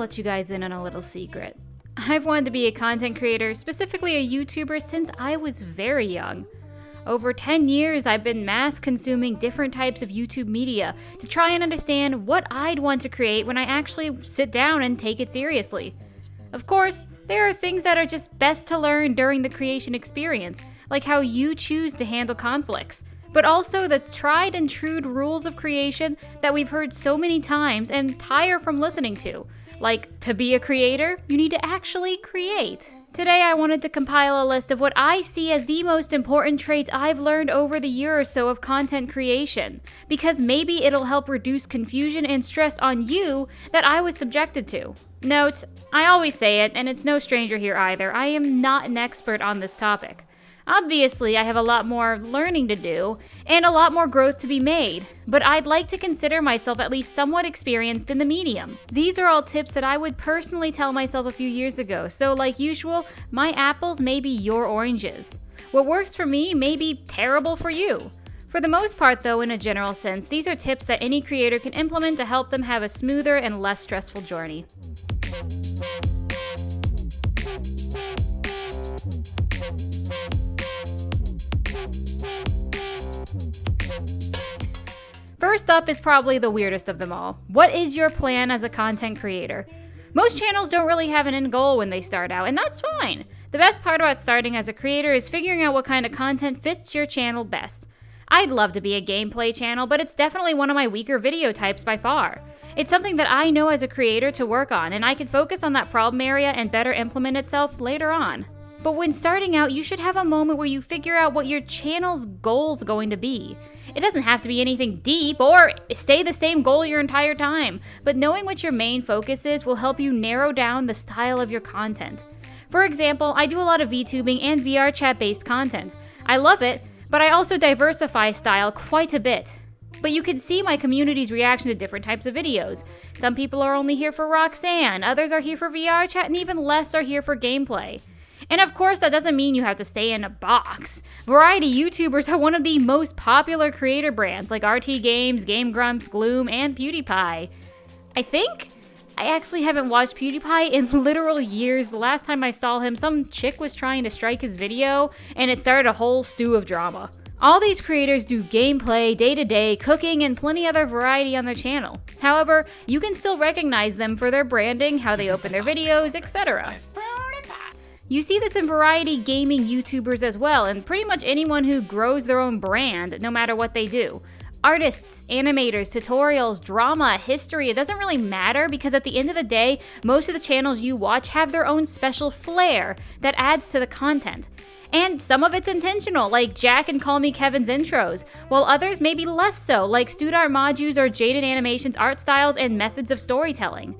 let you guys in on a little secret. I've wanted to be a content creator, specifically a YouTuber, since I was very young. Over 10 years, I've been mass consuming different types of YouTube media to try and understand what I'd want to create when I actually sit down and take it seriously. Of course, there are things that are just best to learn during the creation experience, like how you choose to handle conflicts, but also the tried and true rules of creation that we've heard so many times and tire from listening to. Like, to be a creator, you need to actually create. Today I wanted to compile a list of what I see as the most important traits I've learned over the year or so of content creation, because maybe it'll help reduce confusion and stress on you that I was subjected to. Note, I always say it, and it's no stranger here either, I am not an expert on this topic. Obviously, I have a lot more learning to do, and a lot more growth to be made, but I'd like to consider myself at least somewhat experienced in the medium. These are all tips that I would personally tell myself a few years ago, so like usual, my apples may be your oranges. What works for me may be terrible for you. For the most part though, in a general sense, these are tips that any creator can implement to help them have a smoother and less stressful journey. First up is probably the weirdest of them all. What is your plan as a content creator? Most channels don't really have an end goal when they start out, and that's fine. The best part about starting as a creator is figuring out what kind of content fits your channel best. I'd love to be a gameplay channel, but it's definitely one of my weaker video types by far. It's something that I know as a creator to work on, and I can focus on that problem area and better implement itself later on. But when starting out, you should have a moment where you figure out what your channel's goal's going to be. It doesn't have to be anything deep or stay the same goal your entire time, but knowing what your main focus is will help you narrow down the style of your content. For example, I do a lot of VTubing and VR chat based content. I love it, but I also diversify style quite a bit. But you can see my community's reaction to different types of videos. Some people are only here for Roxanne, others are here for VR chat, and even less are here for gameplay. And of course, that doesn't mean you have to stay in a box. Variety YouTubers are one of the most popular creator brands like RT Games, Game Grumps, Gloom, and PewDiePie. I actually haven't watched PewDiePie in literal years. The last time I saw him, some chick was trying to strike his video, and it started a whole stew of drama. All these creators do gameplay, day-to-day, cooking, and plenty other variety on their channel. However, you can still recognize them for their branding, how they open their videos, etc. You see this in variety gaming YouTubers as well, and pretty much anyone who grows their own brand, no matter what they do. Artists, animators, tutorials, drama, history, it doesn't really matter because at the end of the day, most of the channels you watch have their own special flair that adds to the content. And some of it's intentional, like Jack and Call Me Kevin's intros, while others may be less so, like Studart Maju's or Jaden Animation's art styles and methods of storytelling.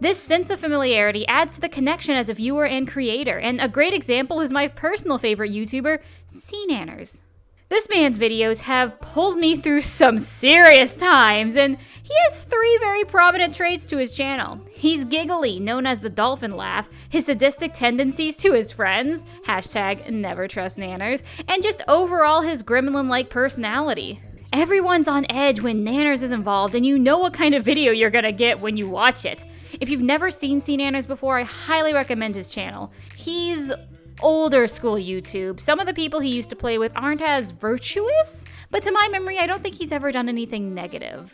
This sense of familiarity adds to the connection as a viewer and creator, and a great example is my personal favorite YouTuber, CNanners. This man's videos have pulled me through some serious times, and he has 3 very prominent traits to his channel. He's giggly, known as the dolphin laugh, his sadistic tendencies to his friends, #NeverTrustNanners, and just overall his gremlin-like personality. Everyone's on edge when Nanners is involved, and you know what kind of video you're gonna get when you watch it. If you've never seen CNanners before, I highly recommend his channel. He's older school YouTube. Some of the people he used to play with aren't as virtuous, but to my memory, I don't think he's ever done anything negative.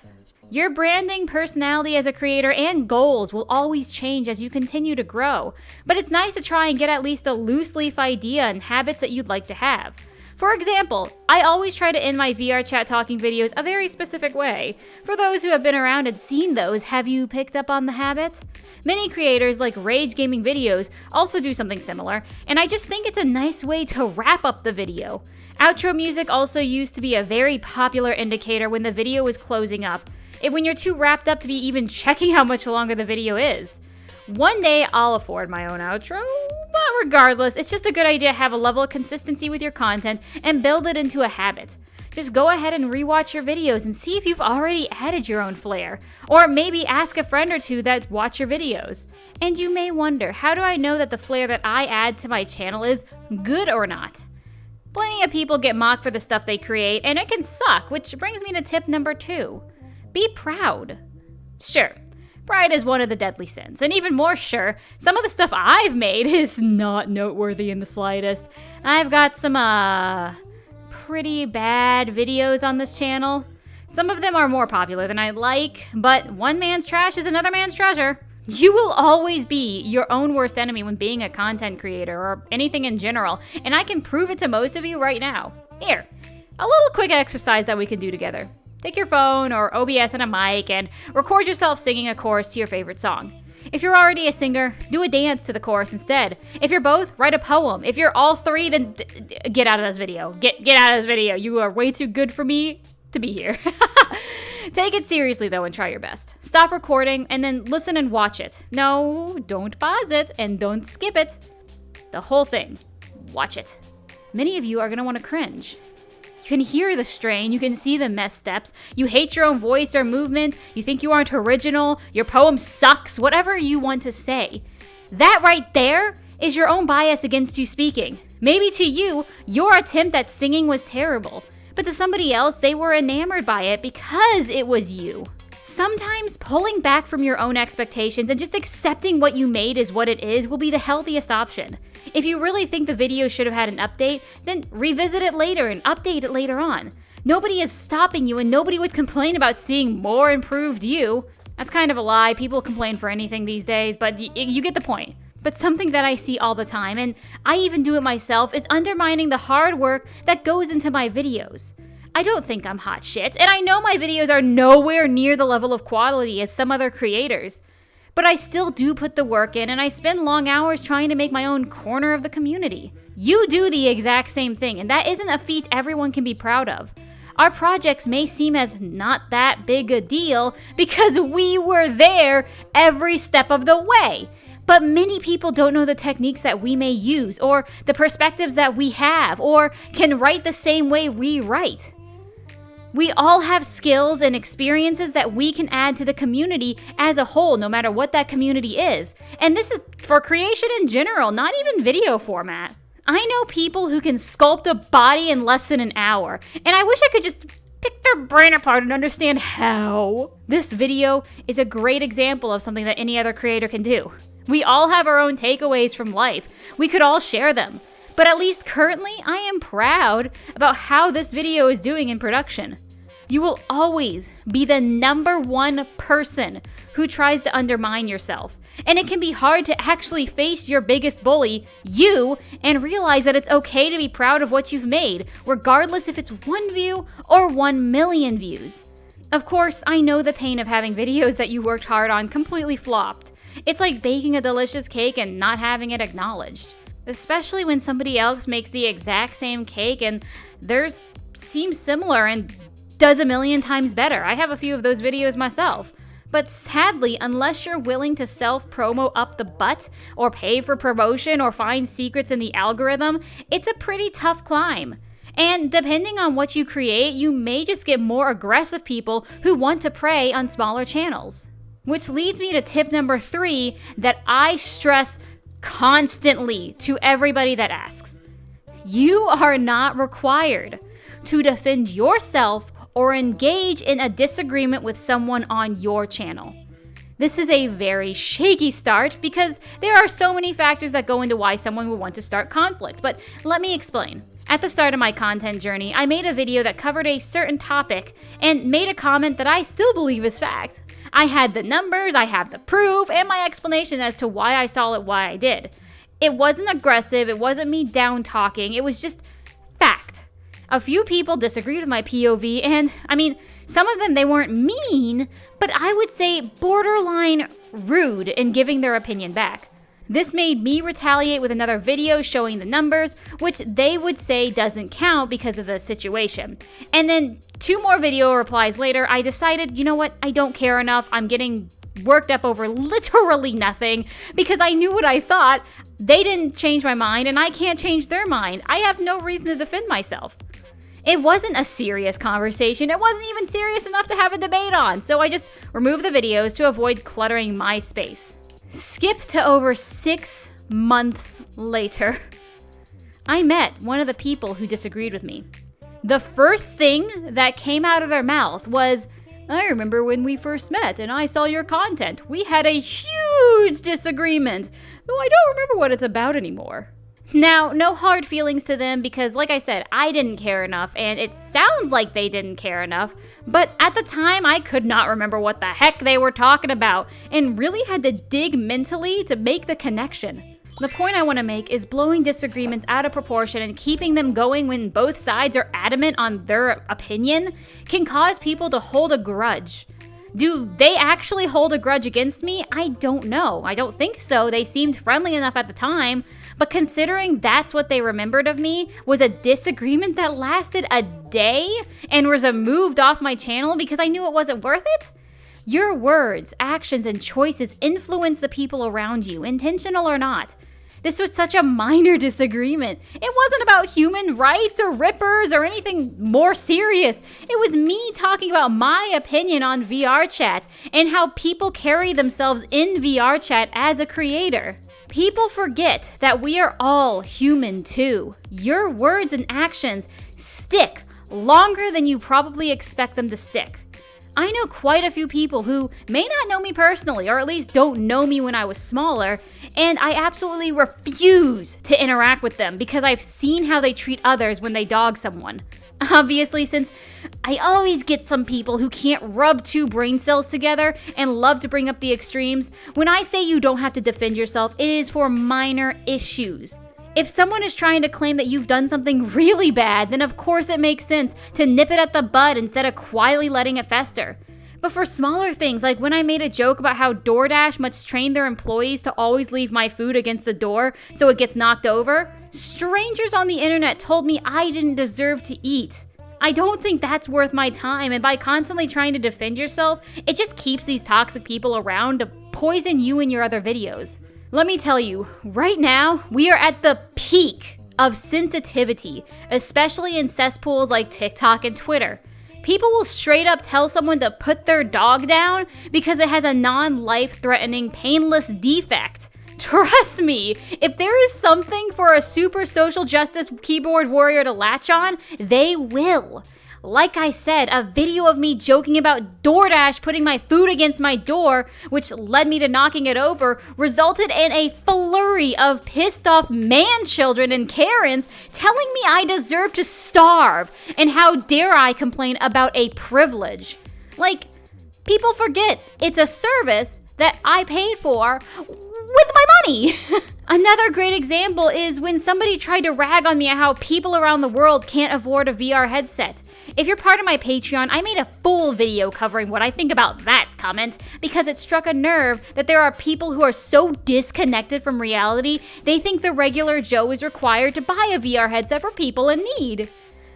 Your branding, personality as a creator, and goals will always change as you continue to grow, but it's nice to try and get at least a loose leaf idea and habits that you'd like to have. For example, I always try to end my VR chat talking videos a very specific way. For those who have been around and seen those, have you picked up on the habit? Many creators like Rage Gaming Videos also do something similar, and I just think it's a nice way to wrap up the video. Outro music also used to be a very popular indicator when the video was closing up, and when you're too wrapped up to be even checking how much longer the video is. One day I'll afford my own outro, but regardless, it's just a good idea to have a level of consistency with your content and build it into a habit. Just go ahead and rewatch your videos and see if you've already added your own flair, or maybe ask a friend or two that watch your videos. And you may wonder, how do I know that the flair that I add to my channel is good or not? Plenty of people get mocked for the stuff they create, and it can suck, which brings me to tip number 2. Be proud. Sure, Pride is one of the deadly sins. And even more sure, some of the stuff I've made is not noteworthy in the slightest. I've got some, pretty bad videos on this channel. Some of them are more popular than I like, but one man's trash is another man's treasure. You will always be your own worst enemy when being a content creator or anything in general, and I can prove it to most of you right now. Here, a little quick exercise that we can do together. Take your phone or OBS and a mic and record yourself singing a chorus to your favorite song. If you're already a singer, do a dance to the chorus instead. If you're both, write a poem. If you're all three, then get out of this video. Get out of this video. You are way too good for me to be here. Take it seriously though and try your best. Stop recording and then listen and watch it. No, don't pause it and don't skip it. The whole thing. Watch it. Many of you are going to want to cringe. You can hear the strain, you can see the missteps, you hate your own voice or movement, you think you aren't original, your poem sucks, whatever you want to say. That right there is your own bias against you speaking. Maybe to you, your attempt at singing was terrible, but to somebody else, they were enamored by it because it was you. Sometimes pulling back from your own expectations and just accepting what you made is what it is will be the healthiest option. If you really think the video should have had an update, then revisit it later and update it later on. Nobody is stopping you and nobody would complain about seeing more improved you. That's kind of a lie. People complain for anything these days, but you get the point. But something that I see all the time, and I even do it myself, is undermining the hard work that goes into my videos. I don't think I'm hot shit, and I know my videos are nowhere near the level of quality as some other creators. But I still do put the work in, and I spend long hours trying to make my own corner of the community. You do the exact same thing, and that isn't a feat everyone can be proud of. Our projects may seem as not that big a deal because we were there every step of the way. But many people don't know the techniques that we may use, or the perspectives that we have, or can write the same way we write. We all have skills and experiences that we can add to the community as a whole, no matter what that community is. And this is for creation in general, not even video format. I know people who can sculpt a body in less than an hour, and I wish I could just pick their brain apart and understand how. This video is a great example of something that any other creator can do. We all have our own takeaways from life. We could all share them. But at least currently, I am proud about how this video is doing in production. You will always be the #1 person who tries to undermine yourself. And it can be hard to actually face your biggest bully, you, and realize that it's okay to be proud of what you've made, regardless if it's 1 view or 1 million views. Of course, I know the pain of having videos that you worked hard on completely flopped. It's like baking a delicious cake and not having it acknowledged. Especially when somebody else makes the exact same cake and theirs seems similar and does a million times better. I have a few of those videos myself. But sadly, unless you're willing to self-promo up the butt, or pay for promotion, or find secrets in the algorithm, it's a pretty tough climb. And depending on what you create, you may just get more aggressive people who want to prey on smaller channels. Which leads me to tip number 3 that I stress constantly to everybody that asks. You are not required to defend yourself or engage in a disagreement with someone on your channel. This is a very shaky start because there are so many factors that go into why someone would want to start conflict, but let me explain. At the start of my content journey, I made a video that covered a certain topic and made a comment that I still believe is fact. I had the numbers, I have the proof, and my explanation as to why I saw it, why I did. It wasn't aggressive, it wasn't me down talking, it was just fact. A few people disagreed with my POV, and some of them, they weren't mean, but I would say borderline rude in giving their opinion back. This made me retaliate with another video showing the numbers, which they would say doesn't count because of the situation. And then 2 more video replies later, I decided, you know what, I don't care enough, I'm getting worked up over literally nothing, because I knew what I thought. They didn't change my mind, and I can't change their mind. I have no reason to defend myself. It wasn't a serious conversation, it wasn't even serious enough to have a debate on, so I just removed the videos to avoid cluttering my space. Skip to over 6 months later. I met one of the people who disagreed with me. The first thing that came out of their mouth was, I remember when we first met and I saw your content. We had a huge disagreement, though I don't remember what it's about anymore. Now, no hard feelings to them because, like I said, I didn't care enough, and it sounds like they didn't care enough, but at the time, I could not remember what the heck they were talking about, and really had to dig mentally to make the connection. The point I want to make is blowing disagreements out of proportion and keeping them going when both sides are adamant on their opinion can cause people to hold a grudge. Do they actually hold a grudge against me? I don't know. I don't think so. They seemed friendly enough at the time. But considering that's what they remembered of me, was a disagreement that lasted a day and was removed off my channel because I knew it wasn't worth it? Your words, actions, and choices influence the people around you, intentional or not. This was such a minor disagreement. It wasn't about human rights or rippers or anything more serious. It was me talking about my opinion on VR chat and how people carry themselves in VR chat as a creator. People forget that we are all human too. Your words and actions stick longer than you probably expect them to stick. I know quite a few people who may not know me personally, or at least don't know me when I was smaller, and I absolutely refuse to interact with them because I've seen how they treat others when they dog someone. Obviously, since I always get some people who can't rub two brain cells together and love to bring up the extremes, when I say you don't have to defend yourself, it is for minor issues. If someone is trying to claim that you've done something really bad, then of course it makes sense to nip it at the bud instead of quietly letting it fester. But for smaller things, like when I made a joke about how DoorDash must train their employees to always leave my food against the door so it gets knocked over, strangers on the internet told me I didn't deserve to eat. I don't think that's worth my time, and by constantly trying to defend yourself, it just keeps these toxic people around to poison you in your other videos. Let me tell you, right now, we are at the peak of sensitivity, especially in cesspools like TikTok and Twitter. People will straight up tell someone to put their dog down because it has a non-life-threatening, painless defect. Trust me, if there is something for a super social justice keyboard warrior to latch on, they will. Like I said, a video of me joking about DoorDash putting my food against my door, which led me to knocking it over, resulted in a flurry of pissed off man-children and Karens telling me I deserve to starve, and how dare I complain about a privilege. Like, people forget it's a service that I paid for with my money. Another great example is when somebody tried to rag on me at how people around the world can't afford a VR headset. If you're part of my Patreon, I made a full video covering what I think about that comment because it struck a nerve that there are people who are so disconnected from reality, they think the regular Joe is required to buy a VR headset for people in need.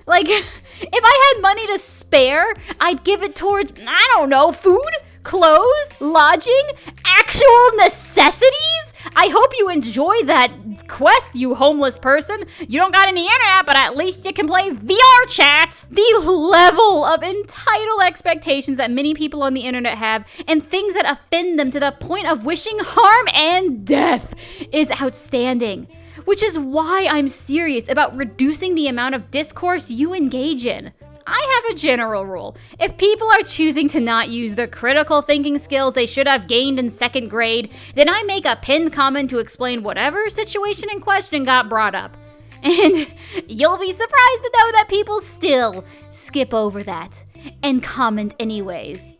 Like, if I had money to spare, I'd give it towards, I don't know, food, clothes, lodging, actual necessities? I hope you enjoy that quest, you homeless person. You don't got any internet, but at least you can play VR chat. The level of entitled expectations that many people on the internet have and things that offend them to the point of wishing harm and death is outstanding. Which is why I'm serious about reducing the amount of discourse you engage in. I have a general rule. If people are choosing to not use the critical thinking skills they should have gained in second grade, then I make a pinned comment to explain whatever situation in question got brought up. And you'll be surprised to know that people still skip over that and comment anyways.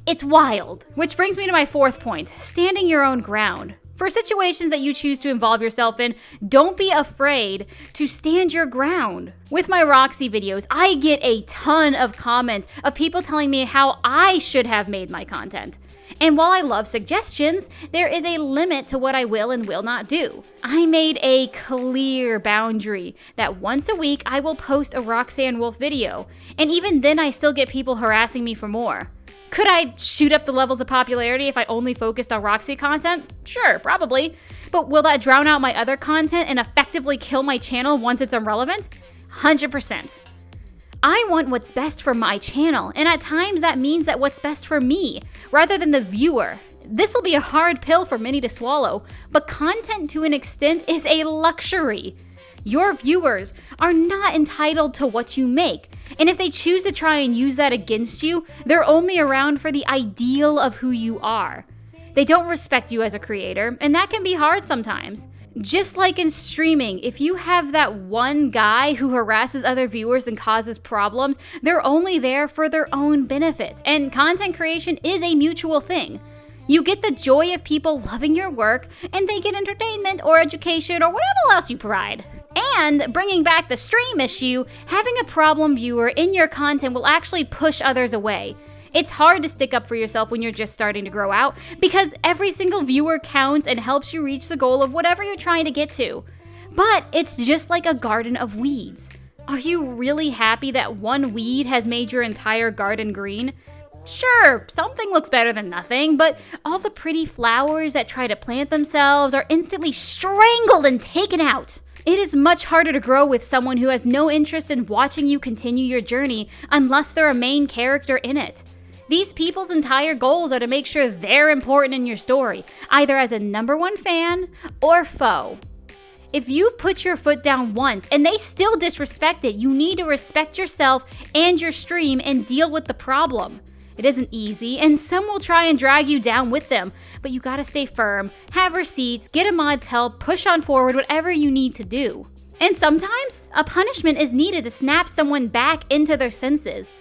It's wild. Which brings me to my fourth point, standing your own ground. For situations that you choose to involve yourself in, don't be afraid to stand your ground. With my Roxy videos, I get a ton of comments of people telling me how I should have made my content. And while I love suggestions, there is a limit to what I will and will not do. I made a clear boundary that once a week I will post a Roxanne Wolf video, and even then I still get people harassing me for more. Could I shoot up the levels of popularity if I only focused on Roxy content? Sure, probably. But will that drown out my other content and effectively kill my channel once it's irrelevant? 100%. I want what's best for my channel, and at times that means that what's best for me, rather than the viewer. This will be a hard pill for many to swallow, but content to an extent is a luxury. Your viewers are not entitled to what you make. And if they choose to try and use that against you, they're only around for the ideal of who you are. They don't respect you as a creator, and that can be hard sometimes. Just like in streaming, if you have that one guy who harasses other viewers and causes problems, they're only there for their own benefits. And content creation is a mutual thing. You get the joy of people loving your work, and they get entertainment or education or whatever else you provide. And bringing back the stream issue, having a problem viewer in your content will actually push others away. It's hard to stick up for yourself when you're just starting to grow out because every single viewer counts and helps you reach the goal of whatever you're trying to get to. But it's just like a garden of weeds. Are you really happy that one weed has made your entire garden green? Sure, something looks better than nothing, but all the pretty flowers that try to plant themselves are instantly strangled and taken out. It is much harder to grow with someone who has no interest in watching you continue your journey unless they're a main character in it. These people's entire goals are to make sure they're important in your story, either as a #1 fan or foe. If you've put your foot down once and they still disrespect it, you need to respect yourself and your stream and deal with the problem. It isn't easy, and some will try and drag you down with them, but you gotta stay firm, have receipts, get a mod's help, push on forward, whatever you need to do. And sometimes, a punishment is needed to snap someone back into their senses.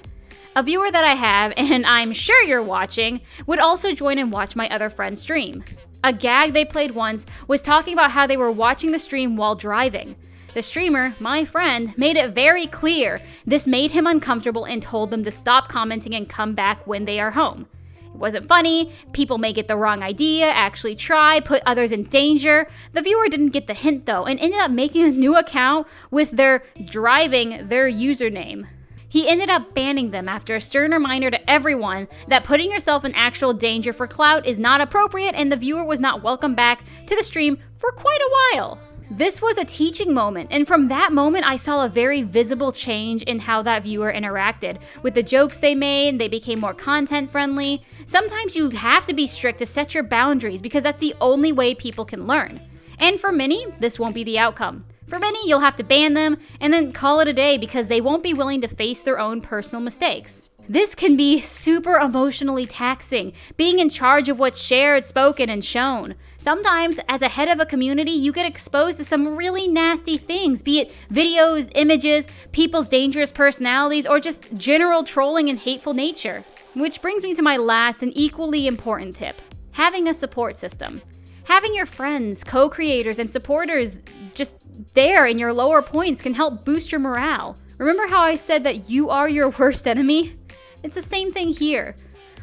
A viewer that I have, and I'm sure you're watching, would also join and watch my other friend's stream. A gag they played once was talking about how they were watching the stream while driving. The streamer, my friend, made it very clear this made him uncomfortable and told them to stop commenting and come back when they are home. It wasn't funny, people may get the wrong idea, actually try, put others in danger. The viewer didn't get the hint though and ended up making a new account with their username. He ended up banning them after a stern reminder to everyone that putting yourself in actual danger for clout is not appropriate, and the viewer was not welcome back to the stream for quite a while. This was a teaching moment, and from that moment I saw a very visible change in how that viewer interacted. With the jokes they made, they became more content friendly. Sometimes you have to be strict to set your boundaries because that's the only way people can learn. And for many, this won't be the outcome. For many, you'll have to ban them and then call it a day because they won't be willing to face their own personal mistakes. This can be super emotionally taxing, being in charge of what's shared, spoken, and shown. Sometimes, as a head of a community, you get exposed to some really nasty things, be it videos, images, people's dangerous personalities, or just general trolling and hateful nature. Which brings me to my last and equally important tip: having a support system. Having your friends, co-creators, and supporters just there in your lower points can help boost your morale. Remember how I said that you are your worst enemy? It's the same thing here.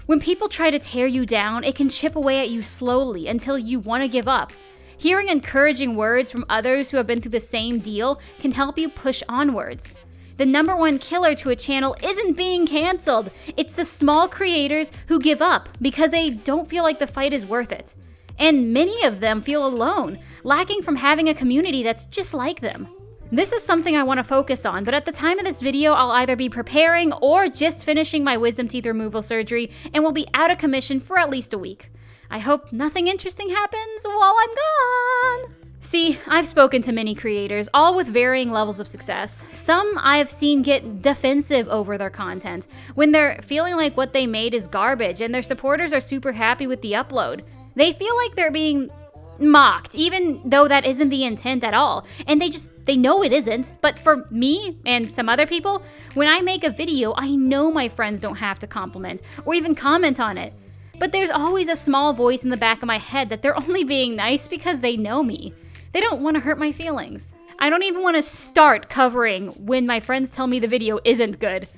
When people try to tear you down, it can chip away at you slowly until you want to give up. Hearing encouraging words from others who have been through the same deal can help you push onwards. The #1 killer to a channel isn't being canceled. It's the small creators who give up because they don't feel like the fight is worth it. And many of them feel alone, lacking from having a community that's just like them. This is something I want to focus on, but at the time of this video, I'll either be preparing or just finishing my wisdom teeth removal surgery and will be out of commission for at least a week. I hope nothing interesting happens while I'm gone. See, I've spoken to many creators, all with varying levels of success. Some I've seen get defensive over their content when they're feeling like what they made is garbage and their supporters are super happy with the upload. They feel like they're being mocked, even though that isn't the intent at all. And they know it isn't. But for me and some other people, when I make a video, I know my friends don't have to compliment or even comment on it. But there's always a small voice in the back of my head that they're only being nice because they know me. They don't want to hurt my feelings. I don't even want to start covering when my friends tell me the video isn't good.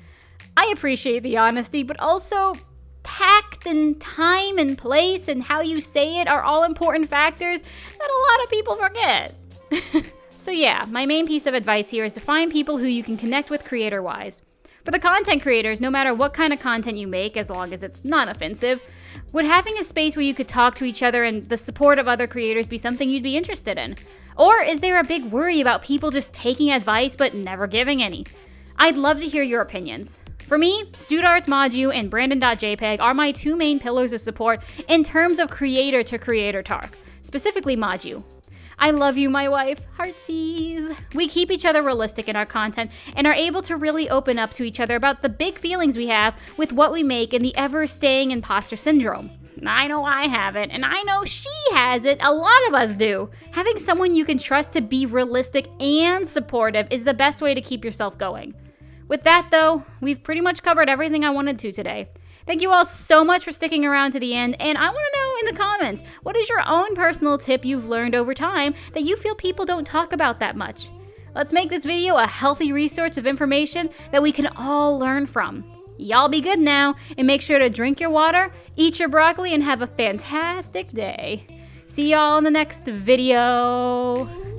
I appreciate the honesty, but also tact and time and place and how you say it are all important factors that a lot of people forget. So yeah, my main piece of advice here is to find people who you can connect with creator-wise. For the content creators, no matter what kind of content you make, as long as it's not offensive, would having a space where you could talk to each other and the support of other creators be something you'd be interested in? Or is there a big worry about people just taking advice but never giving any? I'd love to hear your opinions. For me, StudArts Modu and Brandon.jpg are my two main pillars of support in terms of creator-to-creator talk, specifically Modu. I love you, my wife. Heartsies. We keep each other realistic in our content and are able to really open up to each other about the big feelings we have with what we make and the ever-staying imposter syndrome. I know I have it, and I know she has it. A lot of us do. Having someone you can trust to be realistic and supportive is the best way to keep yourself going. With that, though, we've pretty much covered everything I wanted to today. Thank you all so much for sticking around to the end, and I want to know in the comments, what is your own personal tip you've learned over time that you feel people don't talk about that much? Let's make this video a healthy resource of information that we can all learn from. Y'all be good now, and make sure to drink your water, eat your broccoli, and have a fantastic day. See y'all in the next video.